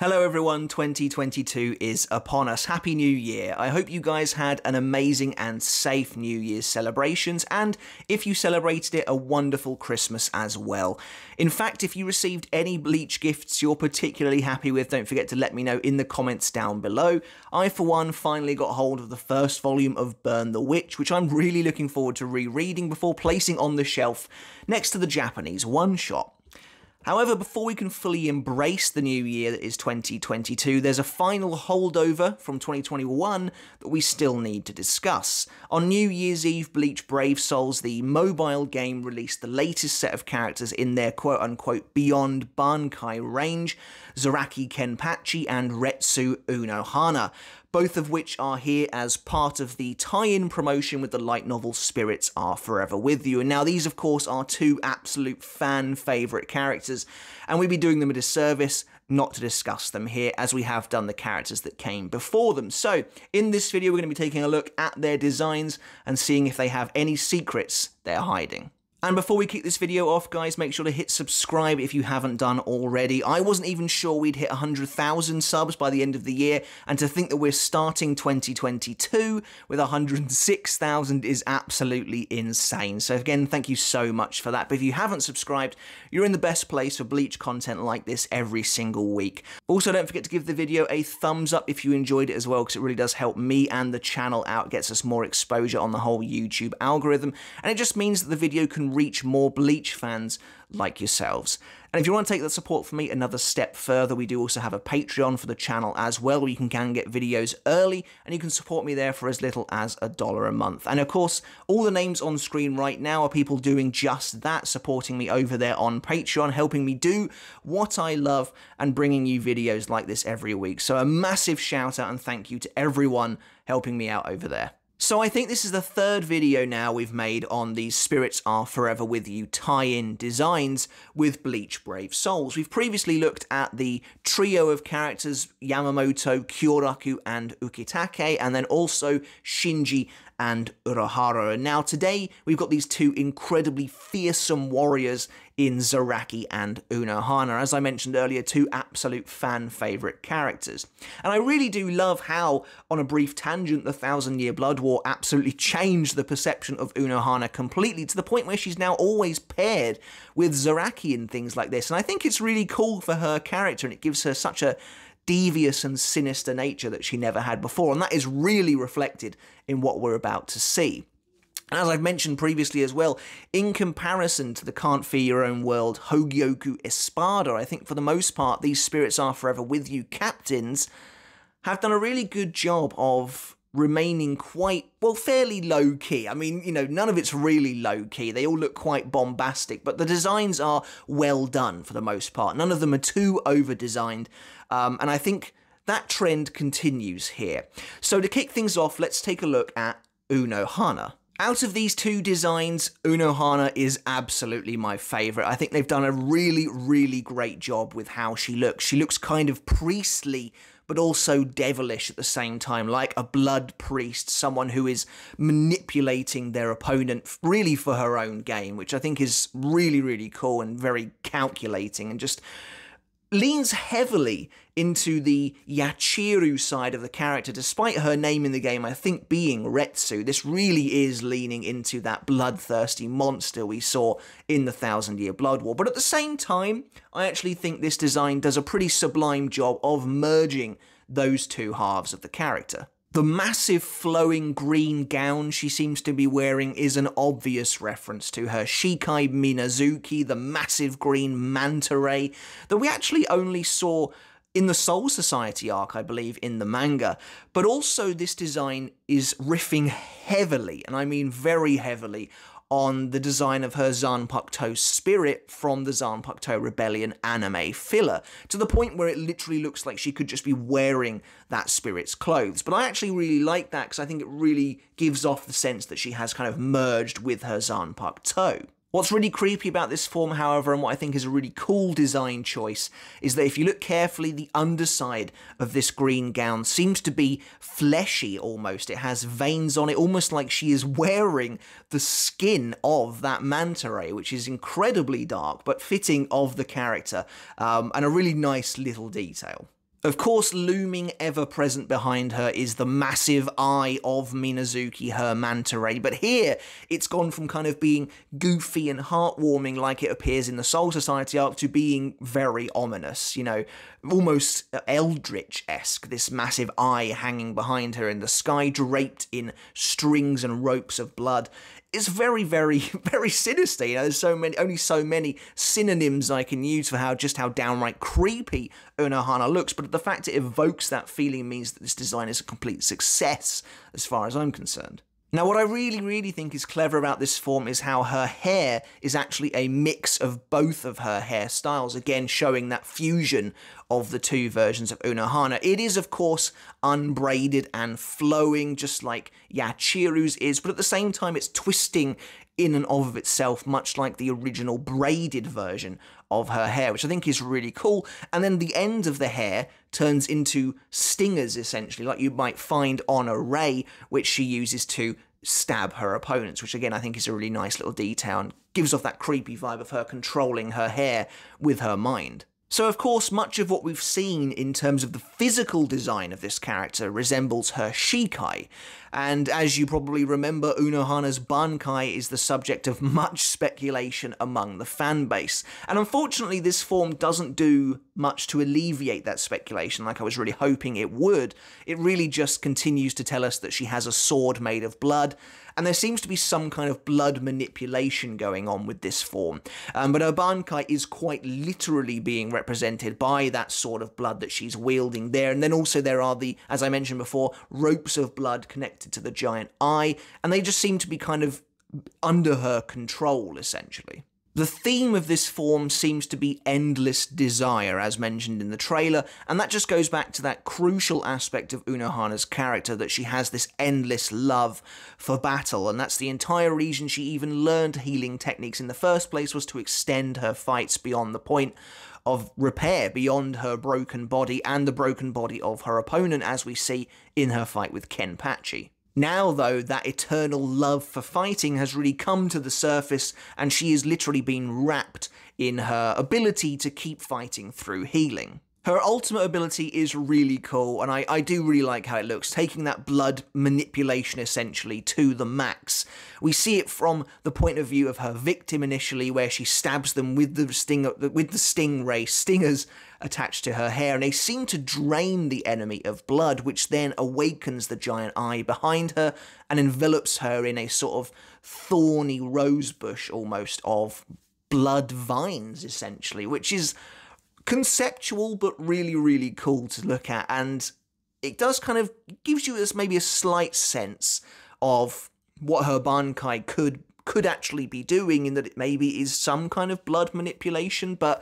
Hello everyone, 2022 is upon us. Happy New Year. I hope you guys had an amazing and safe New Year's celebrations, and if you celebrated it, a wonderful Christmas as well. In fact, if you received any Bleach gifts you're particularly happy with, don't forget to let me know in the comments down below. I, for one, finally got hold of the first volume of Burn the Witch, which I'm really looking forward to rereading before placing on the shelf next to the Japanese one-shot. However, before we can fully embrace the new year that is 2022, there's a final holdover from 2021 that we still need to discuss. On New Year's Eve, Bleach Brave Souls, the mobile game, released the latest set of characters in their quote-unquote Beyond Bankai range, Zaraki Kenpachi and Unohana, both of which are here as part of the tie-in promotion with the light novel Spirits Are Forever With You. And now these, of course, are two absolute fan favourite characters, and we'd be doing them a disservice not to discuss them here, as we have done the characters that came before them. So, in this video, we're going to be taking a look at their designs and seeing if they have any secrets they're hiding. And before we kick this video off, guys, make sure to hit subscribe if you haven't done already. I wasn't even sure we'd hit 100,000 subs by the end of the year, and to think that we're starting 2022 with 106,000 is absolutely insane. So again, thank you so much for that. But if you haven't subscribed, you're in the best place for Bleach content like this every single week. Also, don't forget to give the video a thumbs up if you enjoyed it as well, because it really does help me and the channel out, gets us more exposure on the whole YouTube algorithm, and it just means that the video can reach more Bleach fans like yourselves. And if you want to take that support from me another step further, we do also have a Patreon for the channel as well, where you can get videos early, and you can support me there for as little as $1 a month. And of course, all the names on screen right now are people doing just that, supporting me over there on Patreon, helping me do what I love and bringing you videos like this every week. So a massive shout out and thank you to everyone helping me out over there. So I think this is the third video now we've made on these Spirits Are Forever With You tie-in designs with Bleach Brave Souls. We've previously looked at the trio of characters, Yamamoto, Kyoraku, and Ukitake, and then also Shinji and Urahara. And now today we've got these two incredibly fearsome warriors in Zaraki and Unohana. As I mentioned earlier, two absolute fan favourite characters. And I really do love how, on a brief tangent, the Thousand Year Blood War absolutely changed the perception of Unohana completely, to the point where she's now always paired with Zaraki and things like this. And I think it's really cool for her character, and it gives her such a devious and sinister nature that she never had before, and that is really reflected in what we're about to see. And as I've mentioned previously as well, in comparison to the Can't Fear Your Own World Hogyoku Espada, I think for the most part these Spirits Are Forever With You captains have done a really good job of remaining quite, well, fairly low-key. I mean, you know, none of it's really low-key. They all look quite bombastic, but the designs are well done for the most part. None of them are too over-designed, and I think that trend continues here. So to kick things off, let's take a look at Unohana. Out of these two designs, Unohana is absolutely my favourite. I think they've done a really, really great job with how she looks. She looks kind of priestly, but also devilish at the same time, like a blood priest, someone who is manipulating their opponent really for her own gain, which I think is really, really cool and very calculating, and just leans heavily into the Yachiru side of the character. Despite her name in the game, I think, being Retsu, this really is leaning into that bloodthirsty monster we saw in the Thousand Year Blood War. But at the same time, I actually think this design does a pretty sublime job of merging those two halves of the character. The massive flowing green gown she seems to be wearing is an obvious reference to her Shikai Minazuki, the massive green manta ray that we actually only saw in the Soul Society arc, I believe, in the manga. But also this design is riffing heavily, and I mean very heavily, on the design of her Zanpakuto spirit from the Zanpakuto Rebellion anime filler, to the point where it literally looks like she could just be wearing that spirit's clothes. But I actually really like that, because I think it really gives off the sense that she has kind of merged with her Zanpakuto. What's really creepy about this form, however, and what I think is a really cool design choice, is that if you look carefully, the underside of this green gown seems to be fleshy almost. It has veins on it, almost like she is wearing the skin of that manta ray, which is incredibly dark, but fitting of the character, and a really nice little detail. Of course, looming ever present behind her is the massive eye of Minazuki, her manta ray, but here it's gone from kind of being goofy and heartwarming like it appears in the Soul Society arc to being very ominous, you know, almost Eldritch-esque, this massive eye hanging behind her in the sky, draped in strings and ropes of blood. It's very, very, very sinister. You know, there's only so many synonyms I can use for how downright creepy Unohana looks, but the fact it evokes that feeling means that this design is a complete success as far as I'm concerned. Now, what I really, really think is clever about this form is how her hair is actually a mix of both of her hairstyles, again showing that fusion of the two versions of Unohana. It is, of course, unbraided and flowing, just like Yachiru's is, but at the same time it's twisting in and of itself, much like the original braided version of her hair, which I think is really cool. And then the end of the hair turns into stingers, essentially, like you might find on a ray, which she uses to stab her opponents, which again I think is a really nice little detail and gives off that creepy vibe of her controlling her hair with her mind. So of course, much of what we've seen in terms of the physical design of this character resembles her Shikai, and as you probably remember, Unohana's Bankai is the subject of much speculation among the fanbase, and unfortunately this form doesn't do much to alleviate that speculation like I was really hoping it would. It really just continues to tell us that she has a sword made of blood, and there seems to be some kind of blood manipulation going on with this form. But her Bankai is quite literally being represented by that sword of blood that she's wielding there, and then also there are the, as I mentioned before, ropes of blood connected to the giant eye, and they just seem to be kind of under her control, essentially. The theme of this form seems to be endless desire, as mentioned in the trailer, and that just goes back to that crucial aspect of Unohana's character, that she has this endless love for battle, and that's the entire reason she even learned healing techniques in the first place, was to extend her fights beyond the point of repair, beyond her broken body and the broken body of her opponent, as we see in her fight with Kenpachi. Now, though, that eternal love for fighting has really come to the surface, and she has literally been wrapped in her ability to keep fighting through healing. Her ultimate ability is really cool, and I do really like how it looks, taking that blood manipulation essentially to the max. We see it from the point of view of her victim initially, where she stabs them with the stingray stingers attached to her hair, and they seem to drain the enemy of blood, which then awakens the giant eye behind her and envelops her in a sort of thorny rosebush almost of blood vines, essentially, which is conceptual but really, really cool to look at, and it does kind of gives you maybe a slight sense of what her Bankai could actually be doing, in that it maybe is some kind of blood manipulation, but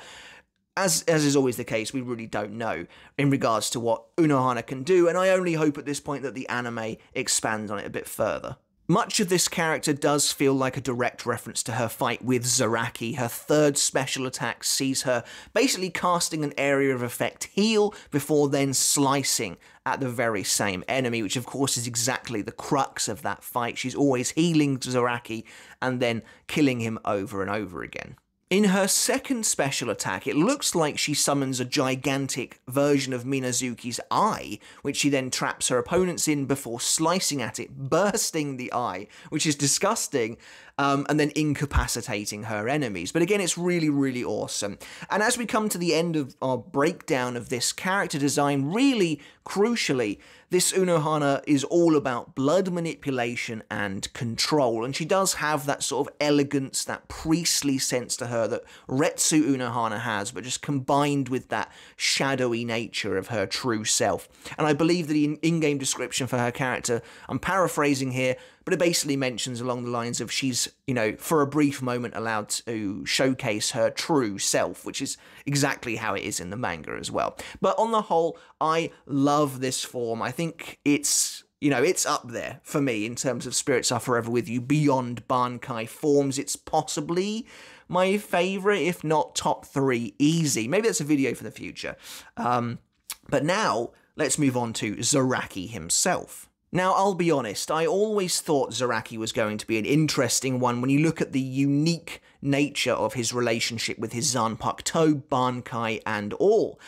as is always the case, we really don't know in regards to what Unohana can do, and I only hope at this point that the anime expands on it a bit further. Much of this character does feel like a direct reference to her fight with Zaraki. Her third special attack sees her basically casting an area of effect heal before then slicing at the very same enemy, which of course is exactly the crux of that fight. She's always healing Zaraki and then killing him over and over again. In her second special attack, it looks like she summons a gigantic version of Minazuki's eye, which she then traps her opponents in before slicing at it, bursting the eye, which is disgusting, and then incapacitating her enemies. But again, it's really, really awesome. And as we come to the end of our breakdown of this character design, really crucially, this Unohana is all about blood manipulation and control, and she does have that sort of elegance, that priestly sense to her that Retsu Unohana has, but just combined with that shadowy nature of her true self. And I believe that the in-game description for her character, I'm paraphrasing here, but it basically mentions along the lines of she's, you know, for a brief moment allowed to showcase her true self, which is exactly how it is in the manga as well. But on the whole, I love this form. I think it's, you know, it's up there for me in terms of Spirits Are Forever With You Beyond Bankai forms. It's possibly my favourite, if not top 3 easy. Maybe that's a video for the future. But now, let's move on to Zaraki himself. Now, I'll be honest, I always thought Zaraki was going to be an interesting one when you look at the unique nature of his relationship with his Zanpakuto, Bankai, and all.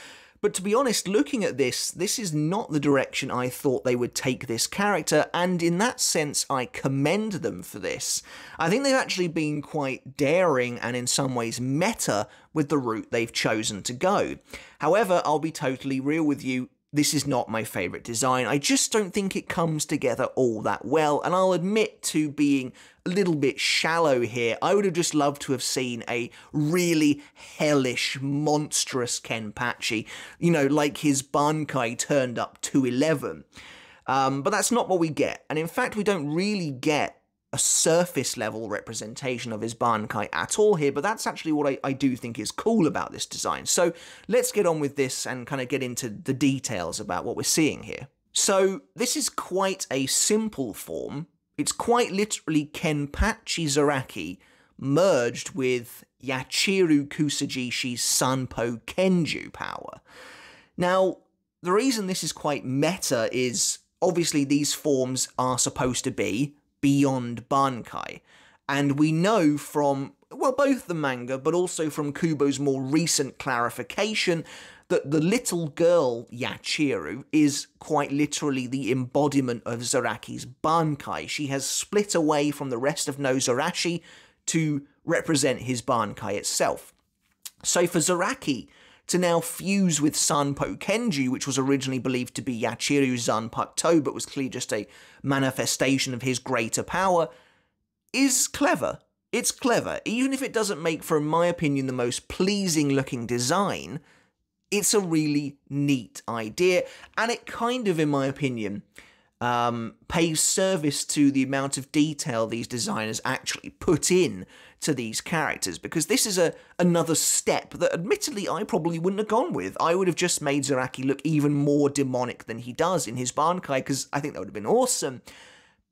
But to be honest, looking at this is not the direction I thought they would take this character, and in that sense I commend them for this. I think they've actually been quite daring and in some ways meta with the route they've chosen to go. However, I'll be totally real with you, this is not my favourite design. I just don't think it comes together all that well, and I'll admit to being a little bit shallow here. I would have just loved to have seen a really hellish, monstrous Kenpachi, you know, like his Bankai turned up to 11. But that's not what we get, and in fact we don't really get a surface level representation of his Bankai at all here, but that's actually what I do think is cool about this design. So let's get on with this and kind of get into the details about what we're seeing here. So this is quite a simple form. It's quite literally Kenpachi Zaraki merged with Yachiru Kusajishi's Sanpo Kenju power. Now, the reason this is quite meta is obviously these forms are supposed to be Beyond Bankai, and we know from, well, both the manga but also from Kubo's more recent clarification that the little girl Yachiru is quite literally the embodiment of Zaraki's Bankai. She has split away from the rest of Nozarashi to represent his Bankai itself. So for Zaraki to now fuse with Sanpo Kenju, which was originally believed to be Yachiru's Zanpakuto, but was clearly just a manifestation of his greater power, is clever. It's clever. Even if it doesn't make, for in my opinion, the most pleasing looking design, it's a really neat idea, and it kind of, in my opinion, pays service to the amount of detail these designers actually put in to these characters, because this is another step that admittedly I probably wouldn't have gone with. I would have just made Zaraki look even more demonic than he does in his Bankai, because I think that would have been awesome.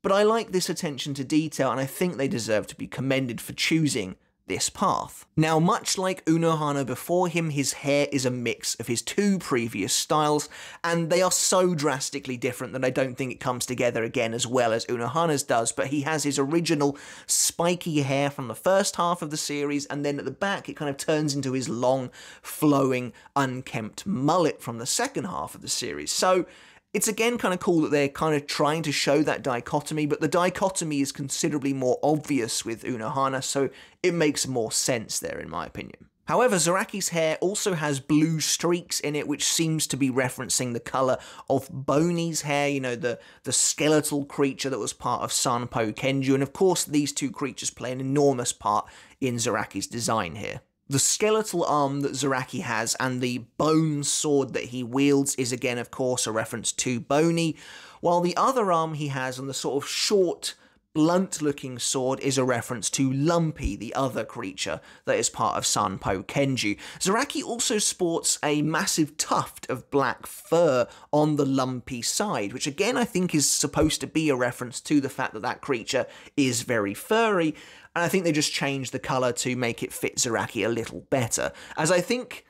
But I like this attention to detail, and I think they deserve to be commended for choosing this path. Now, much like Unohana before him, his hair is a mix of his two previous styles, and they are so drastically different that I don't think it comes together again as well as Unohana's does, but he has his original spiky hair from the first half of the series, and then at the back it kind of turns into his long, flowing, unkempt mullet from the second half of the series. So it's again kind of cool that they're kind of trying to show that dichotomy, but the dichotomy is considerably more obvious with Unohana, so it makes more sense there in my opinion. However, Zaraki's hair also has blue streaks in it, which seems to be referencing the colour of Boni's hair, you know, the skeletal creature that was part of Sanpo Kenju, and of course these two creatures play an enormous part in Zaraki's design here. The skeletal arm that Zaraki has and the bone sword that he wields is again, of course, a reference to Boni, while the other arm he has and the sort of short, blunt-looking sword is a reference to Lumpy, the other creature that is part of Sanpo Kenju. Zaraki also sports a massive tuft of black fur on the lumpy side, which again I think is supposed to be a reference to the fact that that creature is very furry, and I think they just changed the colour to make it fit Zaraki a little better, as I think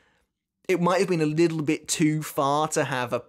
it might have been a little bit too far to have a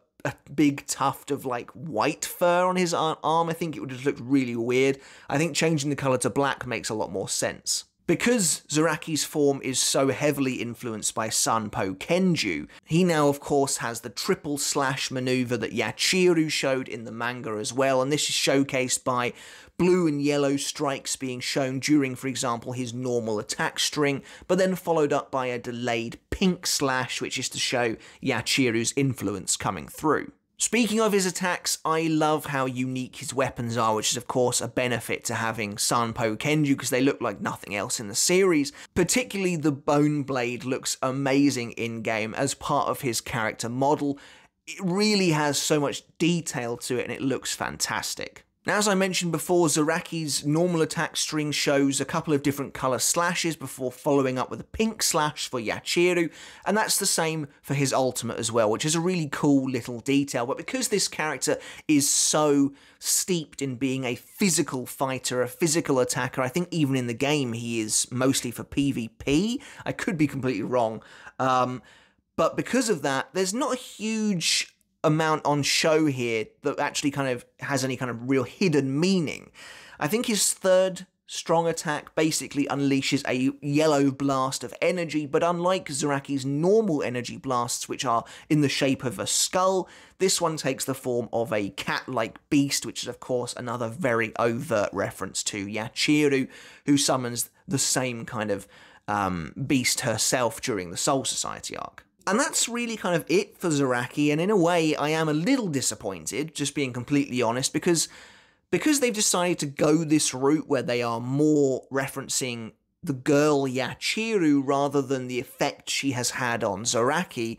big tuft of like white fur on his arm. I think it would have looked really weird. I think changing the colour to black makes a lot more sense. Because Zaraki's form is so heavily influenced by Sanpo Kenju, he now of course has the triple slash maneuver that Yachiru showed in the manga as well, and this is showcased by blue and yellow strikes being shown during, for example, his normal attack string, but then followed up by a delayed pink slash, which is to show Yachiru's influence coming through. Speaking of his attacks, I love how unique his weapons are, which is of course a benefit to having Sanpo Kenju because they look like nothing else in the series. Particularly the Bone Blade looks amazing in-game as part of his character model. It really has so much detail to it and it looks fantastic. Now, as I mentioned before, Zaraki's normal attack string shows a couple of different colour slashes before following up with a pink slash for Yachiru, and that's the same for his ultimate as well, which is a really cool little detail. But because this character is so steeped in being a physical fighter, a physical attacker, I think even in the game he is mostly for PvP. I could be completely wrong. But because of that, there's not a huge amount on show here that actually kind of has any kind of real hidden meaning. I think his third strong attack, basically unleashes a yellow blast of energy, but unlike Zaraki's normal energy blasts, which are in the shape of a skull, this one takes the form of a cat-like beast, which is of course another very overt reference to Yachiru, who summons the same kind of beast herself during the Soul Society arc. And that's really kind of it for Zaraki, and in a way I am a little disappointed, just being completely honest, because they've decided to go this route where they are more referencing the girl Yachiru rather than the effect she has had on Zaraki.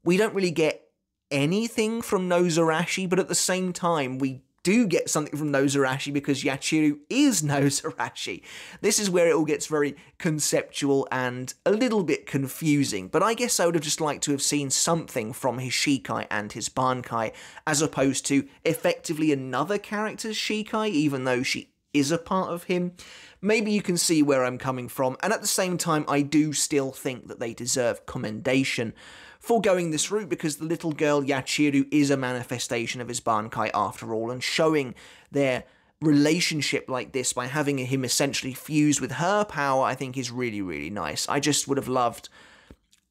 We don't really get anything from Nozarashi, but at the same time we do get something from Nozarashi because Yachiru is Nozarashi. This is where it all gets very conceptual and a little bit confusing, but I guess I would have just liked to have seen something from his Shikai and his Bankai, as opposed to effectively another character's Shikai, even though she is a part of him. Maybe you can see where I'm coming from, and at the same time I do still think that they deserve commendation for going this route, because the little girl Yachiru is a manifestation of his Bankai after all, and showing their relationship like this by having him essentially fused with her power I think is really, really nice. I just would have loved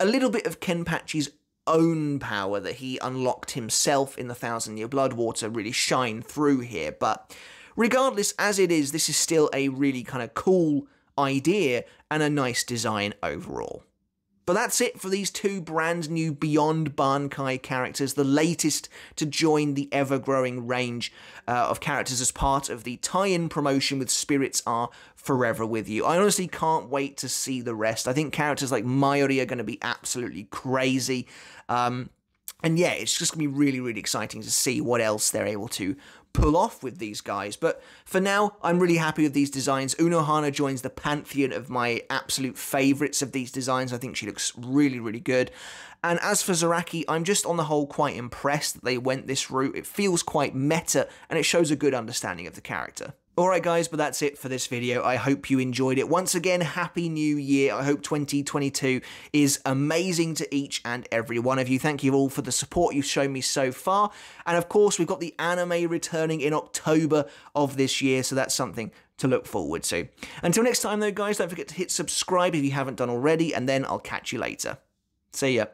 a little bit of Kenpachi's own power that he unlocked himself in the Thousand Year Blood Water really shine through here, but regardless, as it is, this is still a really kind of cool idea and a nice design overall. But that's it for these two brand new Beyond Bankai characters, the latest to join the ever-growing range of characters as part of the tie-in promotion with Spirits Are Forever With You. I honestly can't wait to see the rest. I think characters like Mayuri are going to be absolutely crazy. And yeah, it's just going to be really, really exciting to see what else they're able to pull off with these guys. But for now, I'm really happy with these designs. Unohana joins the pantheon of my absolute favourites of these designs. I think she looks really, really good. And as for Zaraki, I'm just on the whole quite impressed that they went this route. It feels quite meta, and it shows a good understanding of the character. Alright guys, but that's it for this video. I hope you enjoyed it. Once again, Happy New Year. I hope 2022 is amazing to each and every one of you. Thank you all for the support you've shown me so far. And of course, we've got the anime returning in October of this year, so that's something to look forward to. Until next time though guys, don't forget to hit subscribe if you haven't done already, and then I'll catch you later. See ya.